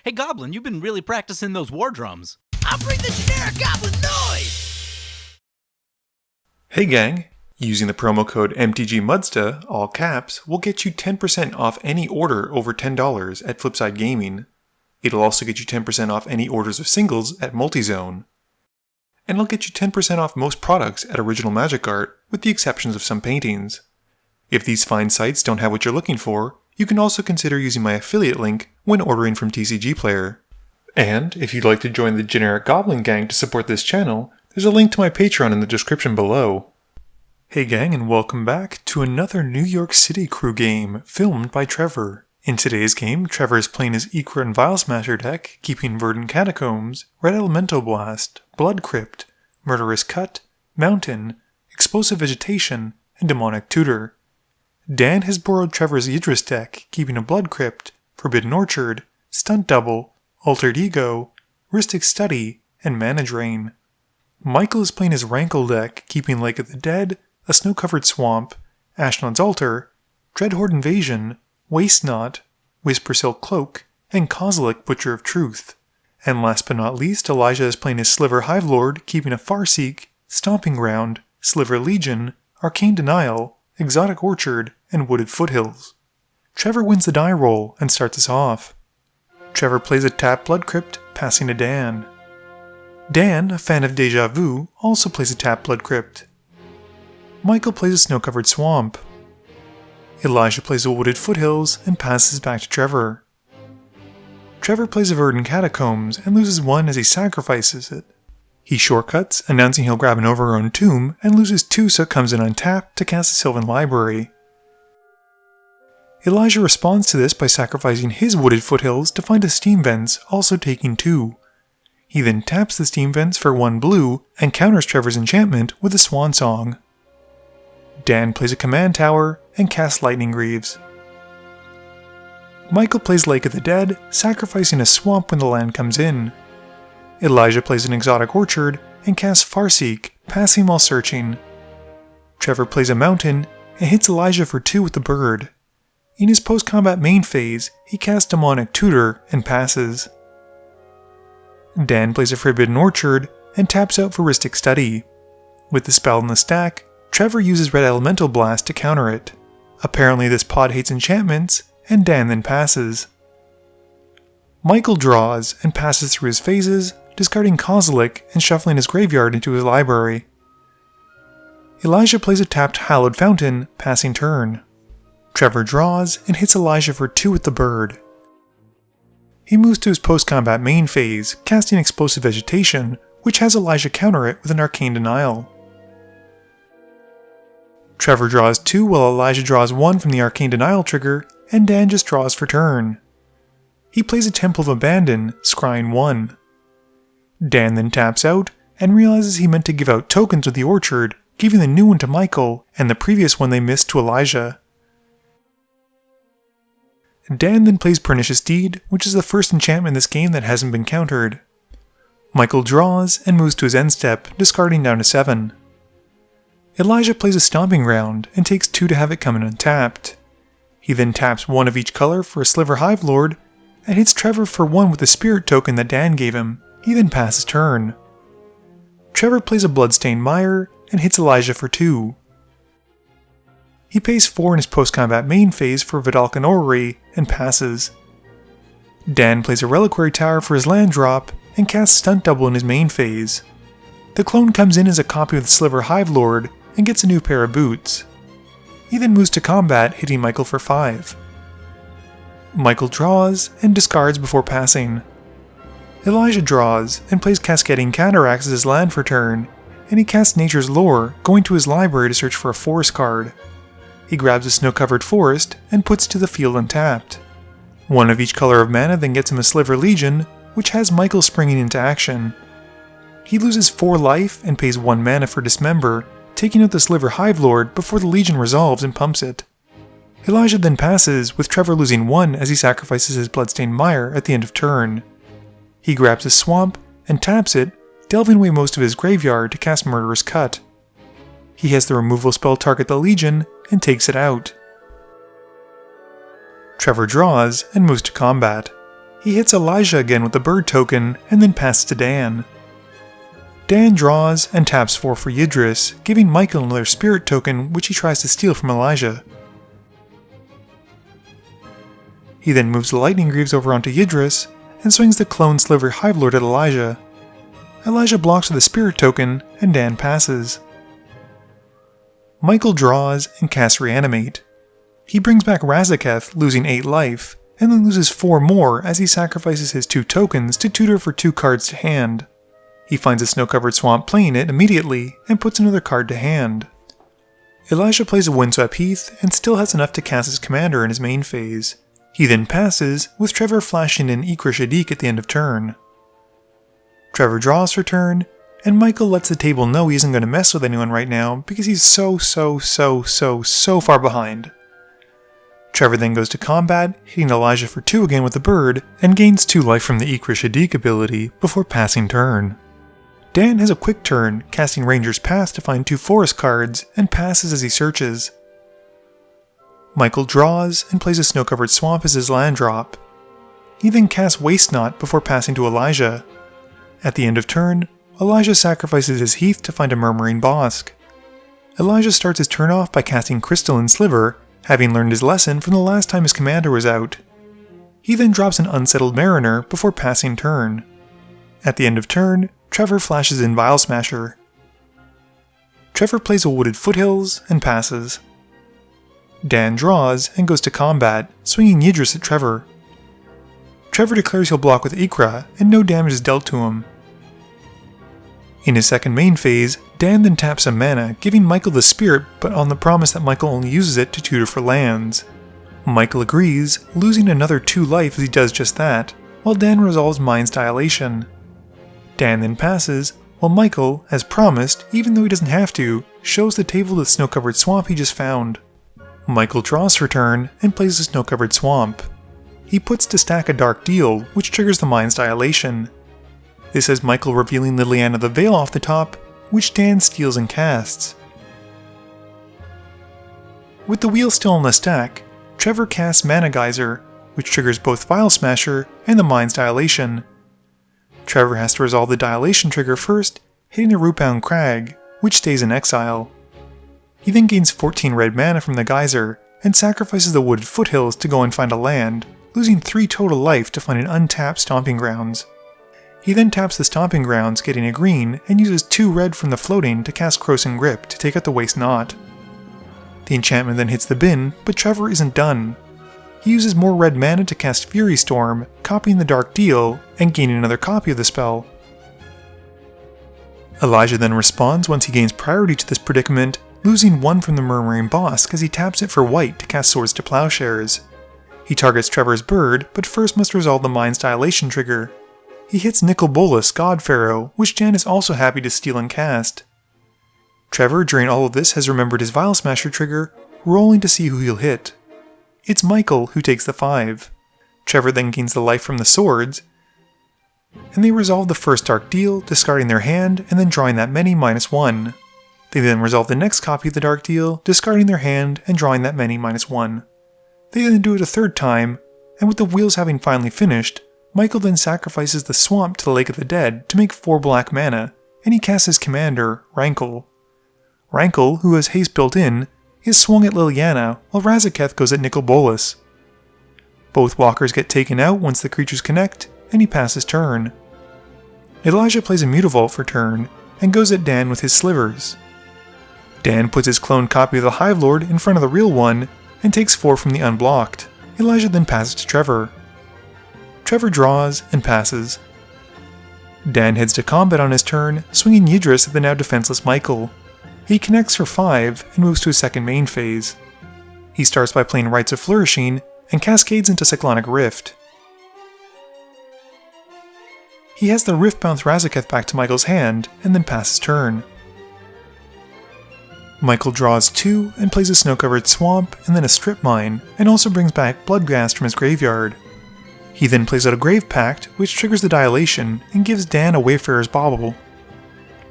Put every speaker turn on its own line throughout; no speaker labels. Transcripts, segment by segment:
Hey Goblin, you've been really practicing those war drums.
I'll bring the generic Goblin noise!
Hey gang, using the promo code MTG Muddstah, all caps, will get you 10% off any order over $10 at Flipside Gaming. It'll also get you 10% off any orders of singles at Multizone. And it'll get you 10% off most products at Original Magic Art, with the exceptions of some paintings. If these fine sites don't have what you're looking for, you can also consider using my affiliate link when ordering from TCG Player. And if you'd like to join the Generic Goblin Gang to support this channel, there's a link to my Patreon in the description below. Hey gang, and welcome back to another New York City crew game filmed by Trevor. In today's game, Trevor is playing his Ikra and Vial Smasher deck, keeping Verdant Catacombs, Red Elemental Blast, Blood Crypt, Murderous Cut, Mountain, Explosive Vegetation, and Demonic Tutor. Dan has borrowed Trevor's Yidris deck, keeping a Blood Crypt, Forbidden Orchard, Stunt Double, Altered Ego, Rhystic Study, and Mana Drain. Michael is playing his Rankle deck, keeping Lake of the Dead, a Snow-Covered Swamp, Ashnod's Altar, Dreadhorde Invasion, Waste Not, Whisper Silk Cloak, and Kozilek Butcher of Truth. And last but not least, Elijah is playing his Sliver Hivelord, keeping a Farseek, Stomping Ground, Sliver Legion, Arcane Denial, Exotic Orchard, and Wooded Foothills. Trevor wins the die roll and starts us off. Trevor plays a tapped Blood Crypt, passing to Dan. Dan, a fan of Deja Vu, also plays a tapped Blood Crypt. Michael plays a Snow-Covered Swamp. Elijah plays a Wooded Foothills and passes back to Trevor. Trevor plays a Verdant Catacombs and loses one as he sacrifices it. He shortcuts, announcing he'll grab an Overgrown Tomb, and loses 2 so it comes in untapped to cast a Sylvan Library. Elijah responds to this by sacrificing his Wooded Foothills to find a Steam Vents, also taking 2. He then taps the Steam Vents for 1 blue and counters Trevor's enchantment with a Swan Song. Dan plays a Command Tower and casts Lightning Greaves. Michael plays Lake of the Dead, sacrificing a swamp when the land comes in. Elijah plays an Exotic Orchard and casts Farseek, passing while searching. Trevor plays a Mountain and hits Elijah for 2 with the bird. In his post-combat main phase, he casts Demonic Tutor and passes. Dan plays a Forbidden Orchard and taps out for Rhystic Study. With the spell in the stack, Trevor uses Red Elemental Blast to counter it. Apparently this pod hates enchantments, and Dan then passes. Michael draws and passes through his phases, discarding Kozilek and shuffling his graveyard into his library. Elijah plays a tapped Hallowed Fountain, passing turn. Trevor draws and hits Elijah for 2 with the bird. He moves to his post-combat main phase, casting Explosive Vegetation, which has Elijah counter it with an Arcane Denial. Trevor draws 2 while Elijah draws 1 from the Arcane Denial trigger, and Dan just draws for turn. He plays a Temple of Abandon, scrying 1. Dan then taps out, and realizes he meant to give out tokens with the Orchard, giving the new one to Michael, and the previous one they missed to Elijah. Dan then plays Pernicious Deed, which is the first enchantment in this game that hasn't been countered. Michael draws and moves to his end step, discarding down to 7. Elijah plays a Stomping Ground and takes 2 to have it come in untapped. He then taps 1 of each color for a Sliver Hivelord and hits Trevor for 1 with the Spirit token that Dan gave him. He then passes turn. Trevor plays a Bloodstained Mire and hits Elijah for 2. He pays 4 in his post-combat main phase for Vidalcan Orrery and passes. Dan plays a Reliquary Tower for his land drop and casts Stunt Double in his main phase. The clone comes in as a copy of the Sliver Hivelord and gets a new pair of boots. He then moves to combat, hitting Michael for 5. Michael draws and discards before passing. Elijah draws and plays Cascading Cataracts as his land for turn, and he casts Nature's Lore, going to his library to search for a forest card. He grabs a Snow-Covered Forest and puts it to the field untapped. 1 of each color of mana then gets him a Sliver Legion, which has Michael springing into action. He loses 4 life and pays 1 mana for Dismember, taking out the Sliver Hivelord before the Legion resolves and pumps it. Elijah then passes, with Trevor losing 1 as he sacrifices his Bloodstained Mire at the end of turn. He grabs a Swamp and taps it, delving away most of his graveyard to cast Murderous Cut. He has the removal spell target the Legion and takes it out. Trevor draws and moves to combat. He hits Elijah again with the bird token and then passes to Dan. Dan draws and taps 4 for Yidris, giving Michael another spirit token which he tries to steal from Elijah. He then moves the Lightning Greaves over onto Yidris and swings the clone Sliver Hivelord at Elijah. Elijah blocks with a spirit token and Dan passes. Michael draws and casts Reanimate. He brings back Razaketh, losing 8 life, and then loses 4 more as he sacrifices his 2 tokens to tutor for 2 cards to hand. He finds a snow-covered swamp playing it immediately and puts another card to hand. Elijah plays a Windswept Heath and still has enough to cast his commander in his main phase. He then passes, with Trevor flashing in Ikra at the end of turn. Trevor draws for turn, and Michael lets the table know he isn't going to mess with anyone right now because he's so far behind. Trevor then goes to combat, hitting Elijah for 2 again with the bird, and gains 2 life from the Ikra ability before passing turn. Dan has a quick turn, casting Ranger's Path to find 2 forest cards, and passes as he searches. Michael draws and plays a snow-covered swamp as his land drop. He then casts Waste Not before passing to Elijah. At the end of turn, Elijah sacrifices his Heath to find a Murmuring Bosk. Elijah starts his turn off by casting Crystalline Sliver, having learned his lesson from the last time his commander was out. He then drops an Unsettled Mariner before passing turn. At the end of turn, Trevor flashes in Vial Smasher. Trevor plays a Wooded Foothills and passes. Dan draws and goes to combat, swinging Yidris at Trevor. Trevor declares he'll block with Ikra, and no damage is dealt to him. In his second main phase, Dan then taps some mana, giving Michael the Spirit, but on the promise that Michael only uses it to tutor for lands. Michael agrees, losing another 2 life as he does just that, while Dan resolves Mind's Dilation. Dan then passes, while Michael, as promised, even though he doesn't have to, shows the table the snow-covered swamp he just found. Michael draws for turn and plays the snow-covered swamp. He puts to stack a Dark Deal, which triggers the Mind's Dilation. This has Michael revealing Liliana the Veil off the top, which Dan steals and casts. With the wheel still on the stack, Trevor casts Mana Geyser, which triggers both Vial Smasher and the Mind's Dilation. Trevor has to resolve the Dilation trigger first, hitting a Rootbound Crag, which stays in exile. He then gains 14 red mana from the Geyser, and sacrifices the Wooded Foothills to go and find a land, losing 3 total life to find an untapped Stomping Grounds. He then taps the Stomping Grounds, getting a green, and uses 2 red from the floating to cast Crossing Grip to take out the Waste Not. The enchantment then hits the bin, but Trevor isn't done. He uses more red mana to cast Fury Storm, copying the Dark Deal, and gaining another copy of the spell. Elijah then responds once he gains priority to this predicament, losing 1 from the Murmuring Bosk as he taps it for white to cast Swords to Plowshares. He targets Trevor's bird, but first must resolve the Mind's Dilation trigger. He hits Nicol Bolas, God Pharaoh, which Dan is also happy to steal and cast. Trevor, during all of this, has remembered his Vial Smasher trigger, rolling to see who he'll hit. It's Michael who takes the 5. Trevor then gains the life from the swords, and they resolve the first Dark Deal, discarding their hand and then drawing that many -1. They then resolve the next copy of the Dark Deal, discarding their hand and drawing that many -1. They then do it a 3rd time, and with the wheels having finally finished, Michael then sacrifices the swamp to the Lake of the Dead to make 4 black mana, and he casts his commander, Rankle. Rankle, who has haste built in, is swung at Liliana, while Razaketh goes at Nicol Bolas. Both walkers get taken out once the creatures connect, and he passes turn. Elijah plays a Mutavault for turn, and goes at Dan with his Slivers. Dan puts his cloned copy of the Hivelord in front of the real one, and takes 4 from the unblocked. Elijah then passes to Trevor. Trevor draws and passes. Dan heads to combat on his turn, swinging Yidris at the now defenseless Michael. He connects for 5 and moves to his second main phase. He starts by playing Rites of Flourishing and cascades into Cyclonic Rift. He has the Rift bounce Razaketh back to Michael's hand and then passes turn. Michael draws 2 and plays a snow-covered swamp and then a strip mine, and also brings back Bloodghast from his graveyard. He then plays out a Grave Pact, which triggers the Dilation and gives Dan a Wayfarer's Bauble.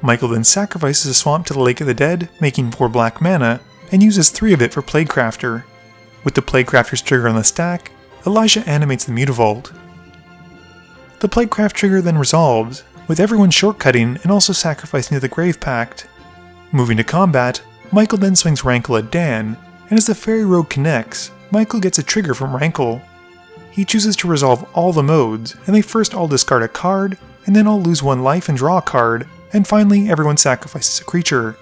Michael then sacrifices a swamp to the Lake of the Dead, making 4 black mana, and uses 3 of it for Plaguecrafter. With the Plaguecrafter's trigger on the stack, Elijah animates the Mutavault. The Plightcraft trigger then resolves, with everyone shortcutting and also sacrificing to the Grave Pact. Moving to combat, Michael then swings Rankle at Dan, and as the Fairy Rogue connects, Michael gets a trigger from Rankle. He chooses to resolve all the modes, and they first all discard a card, and then all lose 1 life and draw a card, and finally everyone sacrifices a creature.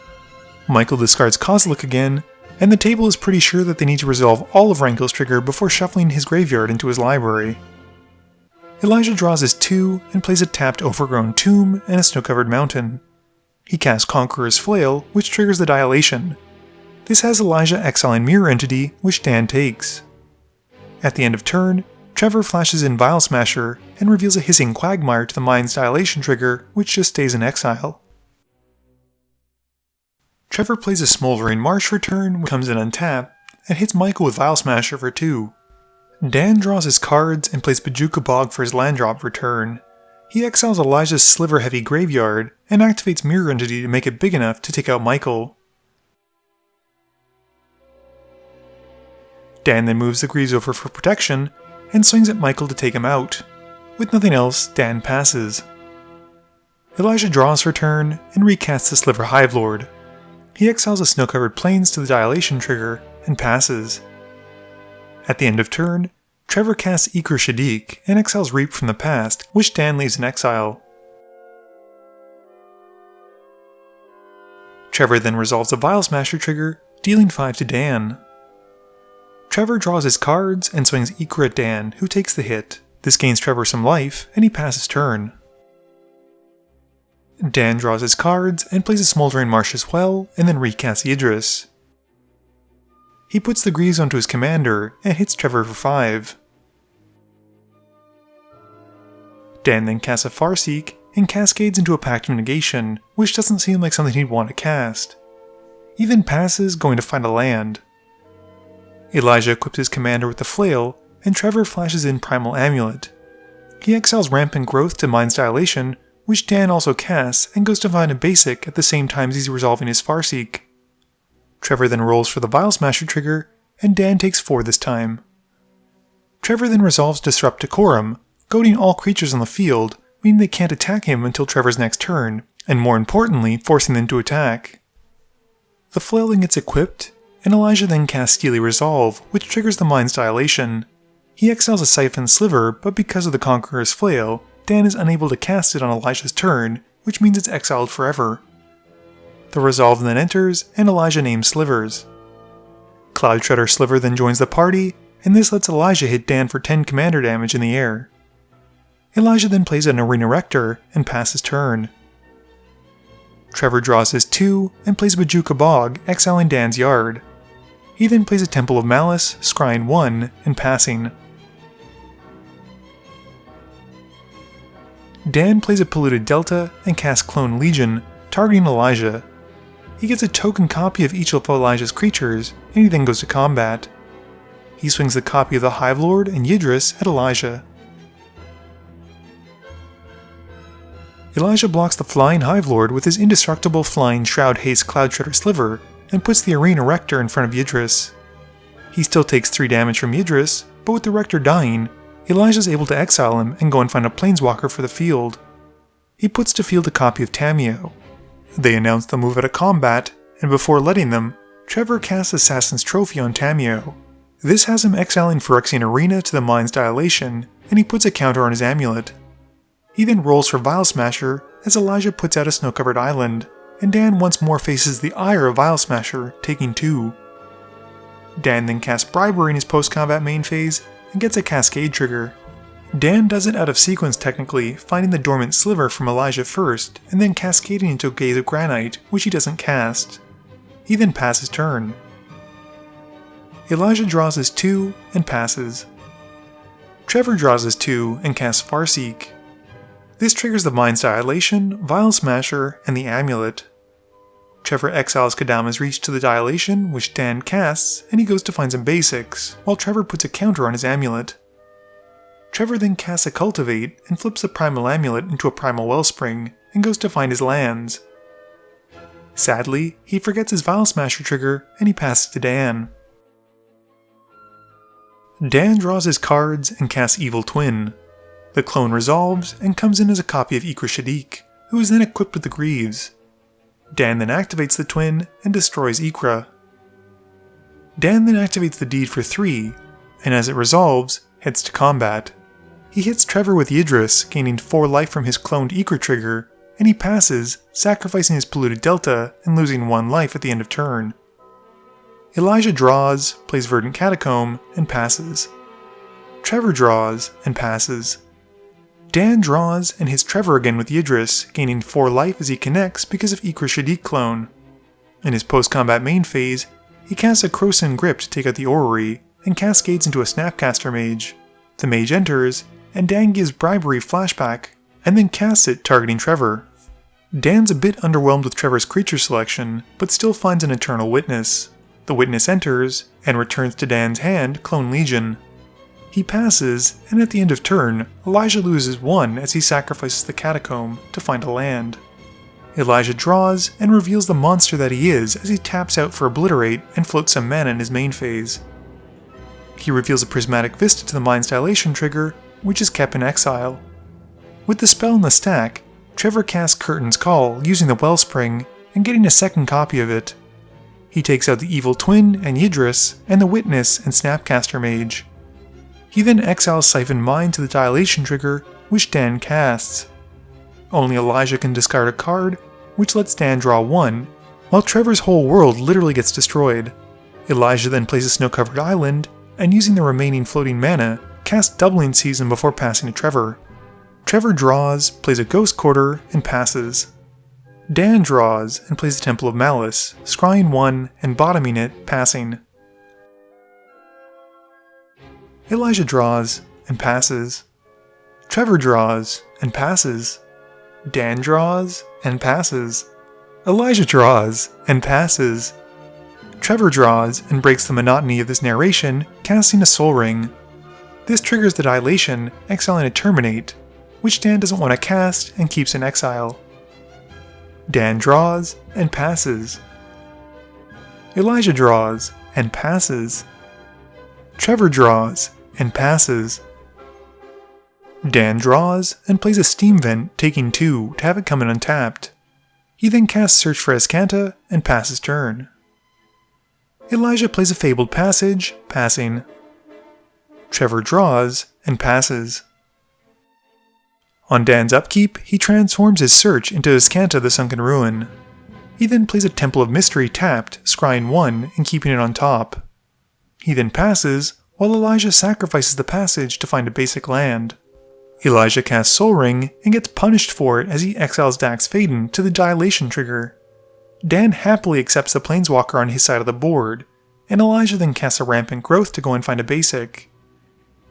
Michael discards Kozilek again, and the table is pretty sure that they need to resolve all of Rankle's trigger before shuffling his graveyard into his library. Elijah draws his 2 and plays a tapped Overgrown Tomb and a Snow-Covered Mountain. He casts Conqueror's Flail, which triggers the Dilation. This has Elijah exiling Mirror Entity, which Dan takes. At the end of turn, Trevor flashes in Vial Smasher and reveals a Hissing Quagmire to the Mind's Dilation trigger, which just stays in exile. Trevor plays a Smoldering Marsh for turn, which comes in untapped, and hits Michael with Vial Smasher for 2. Dan draws his cards and plays Bojuka Bog for his land drop for turn. He exiles Elijah's Sliver Heavy Graveyard and activates Mirror Entity to make it big enough to take out Michael. Dan then moves the Greaves over for protection and swings at Michael to take him out. With nothing else, Dan passes. Elijah draws for turn and recasts the Sliver Hivelord. He exiles the Snow-Covered Plains to the Dilation trigger and passes. At the end of turn, Trevor casts Ikra Shaddiq and exiles Reap from the Past, which Dan leaves in exile. Trevor then resolves a Vial Smasher trigger, dealing 5 to Dan. Trevor draws his cards and swings Ikra at Dan, who takes the hit. This gains Trevor some life, and he passes turn. Dan draws his cards and plays a Smoldering Marsh as well, and then recasts Yidris. He puts the Greaves onto his commander and hits Trevor for 5. Dan then casts a Farseek and cascades into a Pact of Negation, which doesn't seem like something he'd want to cast. He then passes, going to find a land. Elijah equips his commander with the Flail, and Trevor flashes in Primal Amulet. He exiles Rampant Growth to Mind's Dilation, which Dan also casts, and goes to find a basic at the same time as he's resolving his Farseek. Trevor then rolls for the Vial Smasher trigger, and Dan takes 4 this time. Trevor then resolves Disrupt Decorum, goading all creatures on the field, meaning they can't attack him until Trevor's next turn, and more importantly, forcing them to attack. The Flail then gets equipped, and Elijah then casts Steely Resolve, which triggers the Mind's Dilation. He exiles a Siphon Sliver, but because of the Conqueror's Flail, Dan is unable to cast it on Elijah's turn, which means it's exiled forever. The Resolve then enters, and Elijah names Slivers. Cloud Shredder Sliver then joins the party, and this lets Elijah hit Dan for 10 commander damage in the air. Elijah then plays an Arena Rector and passes turn. Trevor draws his 2 and plays Bojuka Bog, exiling Dan's yard. He then plays a Temple of Malice, scrying 1, and passing. Dan plays a Polluted Delta and casts Clone Legion, targeting Elijah. He gets a token copy of each of Elijah's creatures, and he then goes to combat. He swings a copy of the Hivelord and Yidris at Elijah. Elijah blocks the Flying Hivelord with his indestructible Flying Shroud Haste Cloud Shredder Sliver, and puts the Arena Rector in front of Yidris. He still takes 3 damage from Yidris, but with the Rector dying, Elijah is able to exile him and go and find a Planeswalker for the field. He puts to field a copy of Tamiyo. They announce the move out of combat, and before letting them, Trevor casts Assassin's Trophy on Tamiyo. This has him exiling Phyrexian Arena to the Mind's Dilation, and he puts a counter on his amulet. He then rolls for Vial Smasher as Elijah puts out a Snow-Covered Island, and Dan once more faces the ire of Vial Smasher, taking 2. Dan then casts Bribery in his post-combat main phase, and gets a Cascade trigger. Dan does it out of sequence technically, finding the Dormant Sliver from Elijah first, and then cascading into a Gaze of Granite, which he doesn't cast. He then passes turn. Elijah draws his 2 and passes. Trevor draws his 2 and casts Farseek. This triggers the Mind's Dilation, Vial Smasher, and the Amulet. Trevor exiles Kadama's Reach to the Dilation, which Dan casts, and he goes to find some basics, while Trevor puts a counter on his amulet. Trevor then casts a Cultivate and flips the Primal Amulet into a Primal Wellspring, and goes to find his lands. Sadly, he forgets his Vial Smasher trigger, and he passes to Dan. Dan draws his cards and casts Evil Twin. The clone resolves and comes in as a copy of Ikra, who is then equipped with the Greaves. Dan then activates the twin and destroys Ikra. Dan then activates the deed for 3, and as it resolves, heads to combat. He hits Trevor with Yidris, gaining 4 life from his cloned Ikra trigger, and he passes, sacrificing his polluted delta and losing 1 life at the end of turn. Elijah draws, plays Verdant Catacomb, and passes. Trevor draws, and passes. Dan draws and hits Trevor again with Yidris, gaining 4 life as he connects because of Ikra clone. In his post-combat main phase, he casts a Krosan Grip to take out the Orrery, and cascades into a Snapcaster Mage. The Mage enters, and Dan gives Bribery flashback, and then casts it targeting Trevor. Dan's a bit underwhelmed with Trevor's creature selection, but still finds an Eternal Witness. The Witness enters, and returns to Dan's hand Clone Legion. He passes, and at the end of turn, Elijah loses 1 as he sacrifices the Catacomb to find a land. Elijah draws and reveals the monster that he is as he taps out for Obliterate and floats some mana in his main phase. He reveals a Prismatic Vista to the Mind's Dilation trigger, which is kept in exile. With the spell in the stack, Trevor casts Curtain's Call using the Wellspring and getting a second copy of it. He takes out the Evil Twin and Yidris and the Witness and Snapcaster Mage. He then exiles Siphon Mind to the Dilation trigger, which Dan casts. Only Elijah can discard a card, which lets Dan draw 1, while Trevor's whole world literally gets destroyed. Elijah then plays a snow-covered island, and using the remaining floating mana, casts Doubling Season before passing to Trevor. Trevor draws, plays a Ghost Quarter, and passes. Dan draws and plays the Temple of Malice, scrying 1 and bottoming it, passing. Elijah draws and passes. Trevor draws and passes. Dan draws and passes. Elijah draws and passes. Trevor draws and breaks the monotony of this narration, casting a Soul Ring. This triggers the Dilation, exiling a Terminate, which Dan doesn't want to cast and keeps in exile. Dan draws and passes. Elijah draws and passes. Trevor draws and passes. Dan draws and plays a Steam Vent, taking 2 to have it come in untapped. He then casts Search for Azcanta and passes turn. Elijah plays a Fabled Passage, passing. Trevor draws and passes. On Dan's upkeep, he transforms his Search into Azcanta the Sunken Ruin. He then plays a Temple of Mystery tapped, scrying 1 and keeping it on top. He then passes, while Elijah sacrifices the passage to find a basic land. Elijah casts Soul Ring and gets punished for it as he exiles Dax Faden to the Dilation trigger. Dan happily accepts the Planeswalker on his side of the board, and Elijah then casts a Rampant Growth to go and find a basic.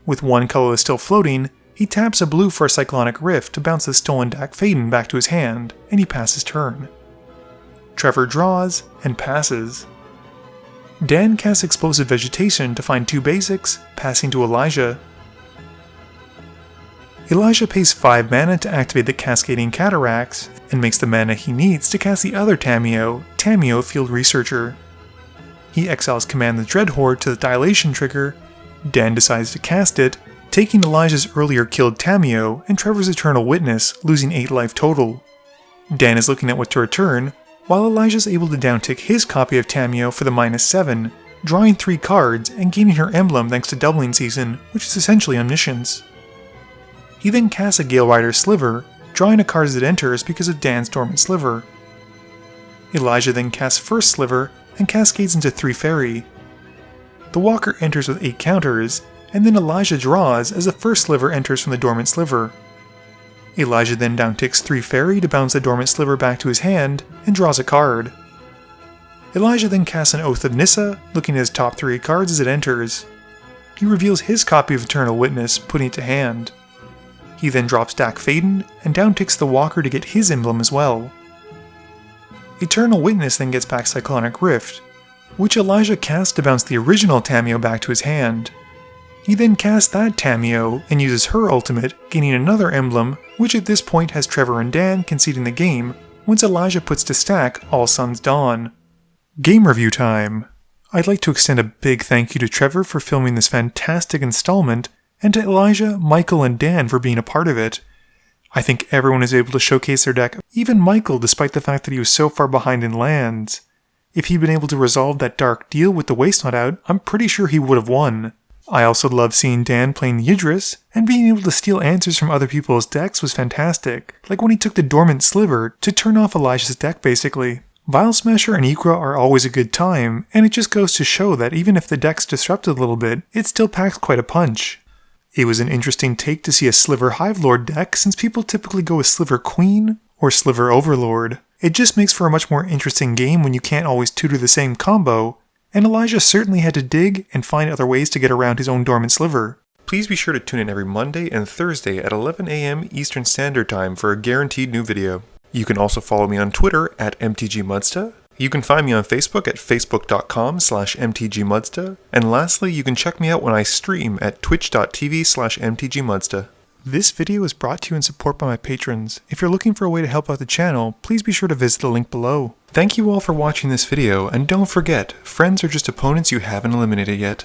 With 1 colorless still floating, he taps a blue for a Cyclonic Rift to bounce the stolen Dax Faden back to his hand, and he passes turn. Trevor draws and passes. Dan casts Explosive Vegetation to find 2 basics, passing to Elijah. Elijah pays 5 mana to activate the Cascading Cataracts, and makes the mana he needs to cast the other Tamiyo, Field Researcher. He exiles Command the Dreadhorde to the Dilation trigger. Dan decides to cast it, taking Elijah's earlier killed Tamiyo and Trevor's Eternal Witness, losing 8 life total. Dan is looking at what to return, while Elijah's able to downtick his copy of Tamiyo for the -7, drawing 3 cards and gaining her emblem thanks to Doubling Season, which is essentially Omniscience. He then casts a Gale Rider Sliver, drawing a card as it enters because of Dan's Dormant Sliver. Elijah then casts First Sliver and cascades into 3 Fairy. The Walker enters with 8 counters, and then Elijah draws as the first Sliver enters from the Dormant Sliver. Elijah then downticks 3 Fairy to bounce the Dormant Sliver back to his hand, and draws a card. Elijah then casts an Oath of Nissa, looking at his top 3 cards as it enters. He reveals his copy of Eternal Witness, putting it to hand. He then drops Dax Faden, and downticks the Walker to get his emblem as well. Eternal Witness then gets back Cyclonic Rift, which Elijah casts to bounce the original Tamiyo back to his hand. He then casts that Tamiyo and uses her ultimate, gaining another emblem, which at this point has Trevor and Dan conceding the game once Elijah puts to stack All Suns Dawn. Game review time! I'd like to extend a big thank you to Trevor for filming this fantastic installment, and to Elijah, Michael, and Dan for being a part of it. I think everyone is able to showcase their deck, even Michael, despite the fact that he was so far behind in lands. If he'd been able to resolve that dark deal with the Waste Not out, I'm pretty sure he would have won. I also love seeing Dan playing Yidris, and being able to steal answers from other people's decks was fantastic, like when he took the Dormant Sliver to turn off Elijah's deck basically. Vial Smasher and Ikra are always a good time, and it just goes to show that even if the deck's disrupted a little bit, it still packs quite a punch. It was an interesting take to see a Sliver Hivelord deck since people typically go with Sliver Queen or Sliver Overlord. It just makes for a much more interesting game when you can't always tutor the same combo, and Elijah certainly had to dig and find other ways to get around his own Dormant Sliver. Please be sure to tune in every Monday and Thursday at 11 a.m. Eastern Standard Time for a guaranteed new video. You can also follow me on Twitter at MTGMuddstah. You can find me on Facebook at facebook.com/MTGMuddstah. And lastly, you can check me out when I stream at twitch.tv/MTGMuddstah. This video is brought to you in support by my patrons. If you're looking for a way to help out the channel, please be sure to visit the link below. Thank you all for watching this video, and don't forget, friends are just opponents you haven't eliminated yet.